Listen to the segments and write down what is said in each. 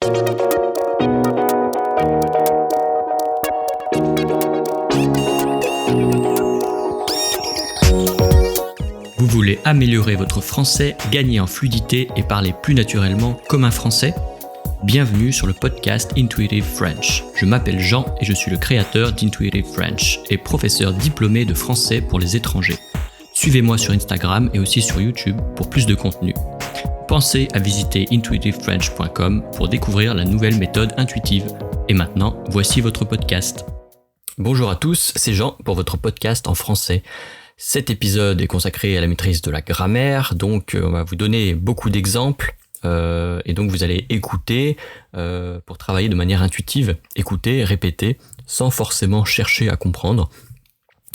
Vous voulez améliorer votre français, gagner en fluidité et parler plus naturellement comme un français ? Bienvenue sur le podcast Intuitive French. Je m'appelle Jean et je suis le créateur d'Intuitive French et professeur diplômé de français pour les étrangers. Suivez-moi sur Instagram et aussi sur YouTube pour plus de contenu. Pensez à visiter intuitivefrench.com pour découvrir la nouvelle méthode intuitive. Et maintenant, voici votre podcast. Bonjour à tous, c'est Jean pour votre podcast en français. Cet épisode est consacré à la maîtrise de la grammaire, donc on va vous donner beaucoup d'exemples. Et donc vous allez écouter pour travailler de manière intuitive, écouter, répéter, sans forcément chercher à comprendre.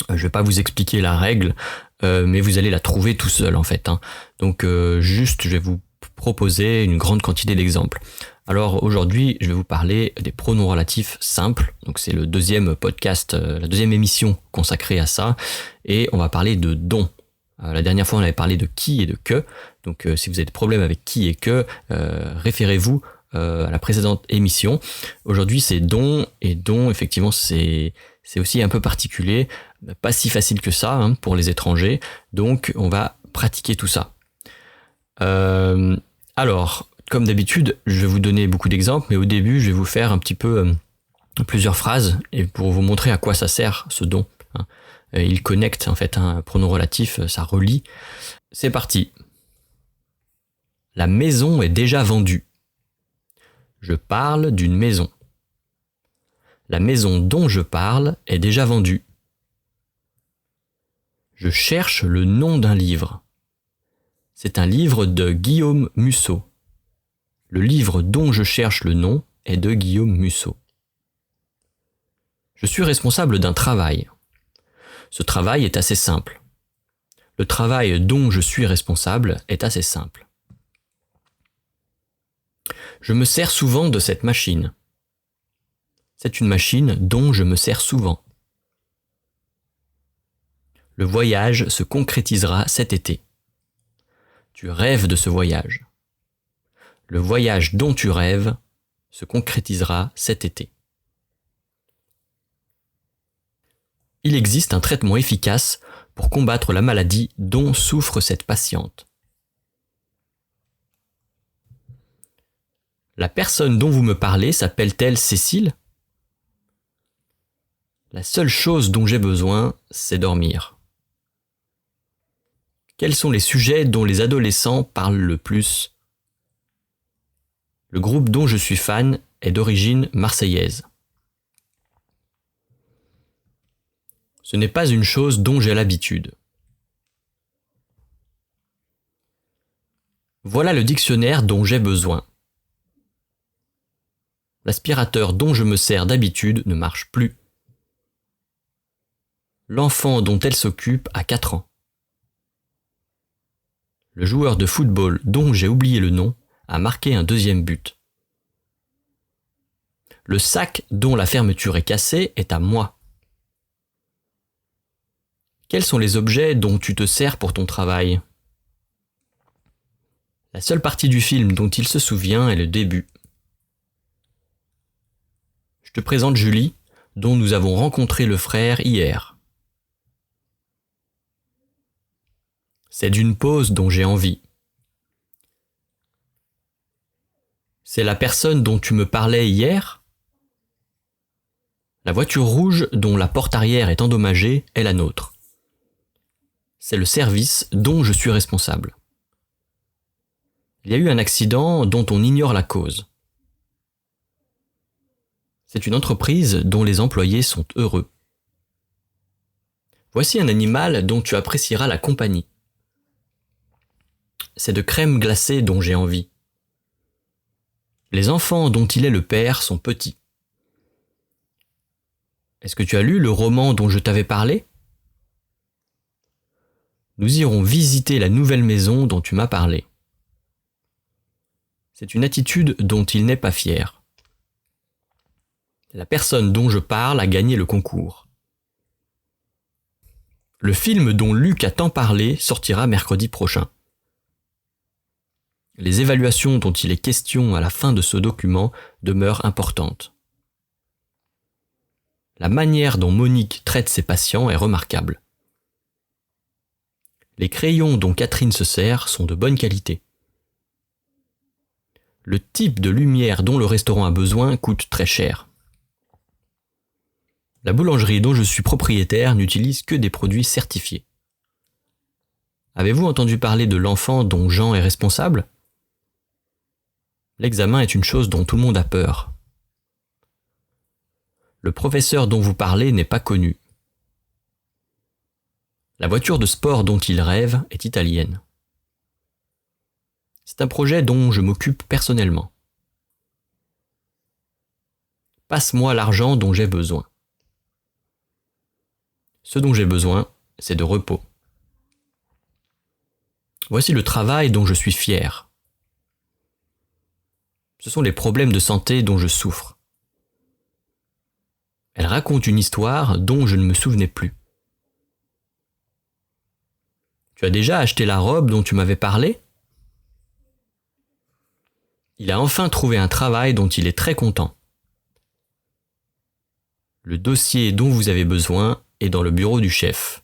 Je vais pas vous expliquer la règle, mais vous allez la trouver tout seul en fait. Donc juste, je vais vous proposer une grande quantité d'exemples. Alors aujourd'hui, je vais vous parler des pronoms relatifs simples. Donc c'est le deuxième podcast, la deuxième émission consacrée à ça. Et on va parler de dont. La dernière fois, on avait parlé de qui et de que. Donc, si vous avez des problèmes avec qui et que, référez-vous à la précédente émission. Aujourd'hui, c'est dont. Et dont, effectivement, c'est aussi un peu particulier. Pas si facile que ça pour les étrangers. Donc, on va pratiquer tout ça. Alors, comme d'habitude, je vais vous donner beaucoup d'exemples. Mais au début, je vais vous faire un petit peu plusieurs phrases et pour vous montrer à quoi ça sert, ce dont. Il connecte en fait un pronom relatif, ça relie. C'est parti. La maison est déjà vendue. Je parle d'une maison. La maison dont je parle est déjà vendue. Je cherche le nom d'un livre. C'est un livre de Guillaume Musso. Le livre dont je cherche le nom est de Guillaume Musso. Je suis responsable d'un travail. Ce travail est assez simple. Le travail dont je suis responsable est assez simple. Je me sers souvent de cette machine. C'est une machine dont je me sers souvent. Le voyage se concrétisera cet été. Tu rêves de ce voyage. Le voyage dont tu rêves se concrétisera cet été. Il existe un traitement efficace pour combattre la maladie dont souffre cette patiente. La personne dont vous me parlez s'appelle-t-elle Cécile ? La seule chose dont j'ai besoin, c'est dormir. Quels sont les sujets dont les adolescents parlent le plus ? Le groupe dont je suis fan est d'origine marseillaise. Ce n'est pas une chose dont j'ai l'habitude. Voilà le dictionnaire dont j'ai besoin. L'aspirateur dont je me sers d'habitude ne marche plus. L'enfant dont elle s'occupe a 4 ans. Le joueur de football dont j'ai oublié le nom a marqué un 2e but. Le sac dont la fermeture est cassée est à moi. Quels sont les objets dont tu te sers pour ton travail ? La seule partie du film dont il se souvient est le début. Je te présente Julie, dont nous avons rencontré le frère hier. C'est d'une pause dont j'ai envie. C'est la personne dont tu me parlais hier ? La voiture rouge dont la porte arrière est endommagée est la nôtre. C'est le service dont je suis responsable. Il y a eu un accident dont on ignore la cause. C'est une entreprise dont les employés sont heureux. Voici un animal dont tu apprécieras la compagnie. C'est de crème glacée dont j'ai envie. Les enfants dont il est le père sont petits. Est-ce que tu as lu le roman dont je t'avais parlé ? Nous irons visiter la nouvelle maison dont tu m'as parlé. C'est une attitude dont il n'est pas fier. La personne dont je parle a gagné le concours. Le film dont Luc a tant parlé sortira mercredi prochain. Les évaluations dont il est question à la fin de ce document demeurent importantes. La manière dont Monique traite ses patients est remarquable. Les crayons dont Catherine se sert sont de bonne qualité. Le type de lumière dont le restaurant a besoin coûte très cher. La boulangerie dont je suis propriétaire n'utilise que des produits certifiés. Avez-vous entendu parler de l'enfant dont Jean est responsable ? L'examen est une chose dont tout le monde a peur. Le professeur dont vous parlez n'est pas connu. La voiture de sport dont il rêve est italienne. C'est un projet dont je m'occupe personnellement. Passe-moi l'argent dont j'ai besoin. Ce dont j'ai besoin, c'est de repos. Voici le travail dont je suis fier. Ce sont les problèmes de santé dont je souffre. Elle raconte une histoire dont je ne me souvenais plus. Tu as déjà acheté la robe dont tu m'avais parlé ? Il a enfin trouvé un travail dont il est très content. Le dossier dont vous avez besoin est dans le bureau du chef.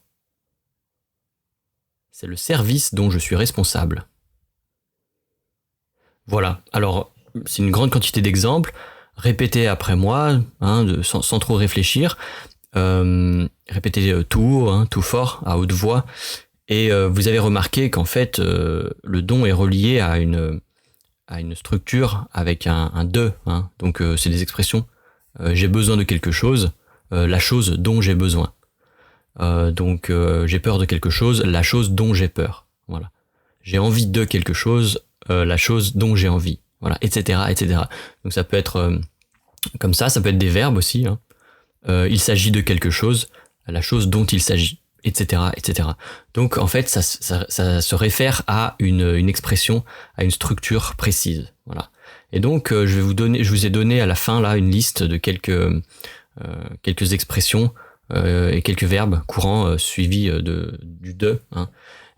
C'est le service dont je suis responsable. Voilà, alors c'est une grande quantité d'exemples. Répétez après moi, sans trop réfléchir. Répétez tout haut, tout fort, à haute voix. Et vous avez remarqué qu'en fait, le don est relié à une structure avec un de. Donc c'est des expressions. J'ai besoin de quelque chose, la chose dont j'ai besoin. Donc j'ai peur de quelque chose, la chose dont j'ai peur. Voilà. J'ai envie de quelque chose, la chose dont j'ai envie. Voilà, etc., etc. Donc ça peut être comme ça peut être des verbes aussi. Il s'agit de quelque chose, la chose dont il s'agit, etc., etc. Donc en fait, ça se réfère à une expression, à une structure précise. Voilà. Et donc je vous ai donné à la fin là une liste de quelques expressions et quelques verbes courants suivis du de.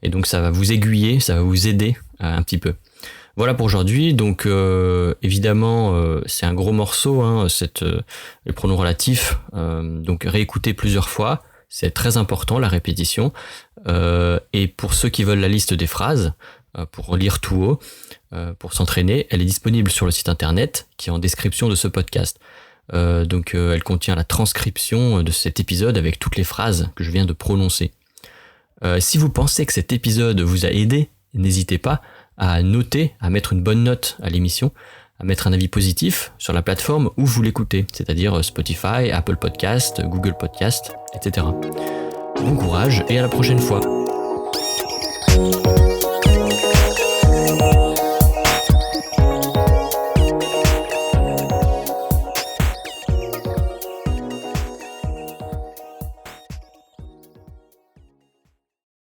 Et donc ça va vous aiguiller, ça va vous aider un petit peu. Voilà pour aujourd'hui, donc évidemment c'est un gros morceau, le pronom relatif, donc réécouter plusieurs fois, c'est très important la répétition, et pour ceux qui veulent la liste des phrases, pour lire tout haut, pour s'entraîner, elle est disponible sur le site internet qui est en description de ce podcast. Donc elle contient la transcription de cet épisode avec toutes les phrases que je viens de prononcer. Si vous pensez que cet épisode vous a aidé, n'hésitez pas à noter, à mettre une bonne note à l'émission, à mettre un avis positif sur la plateforme où vous l'écoutez, c'est-à-dire Spotify, Apple Podcast, Google Podcast, etc. Bon courage et à la prochaine fois.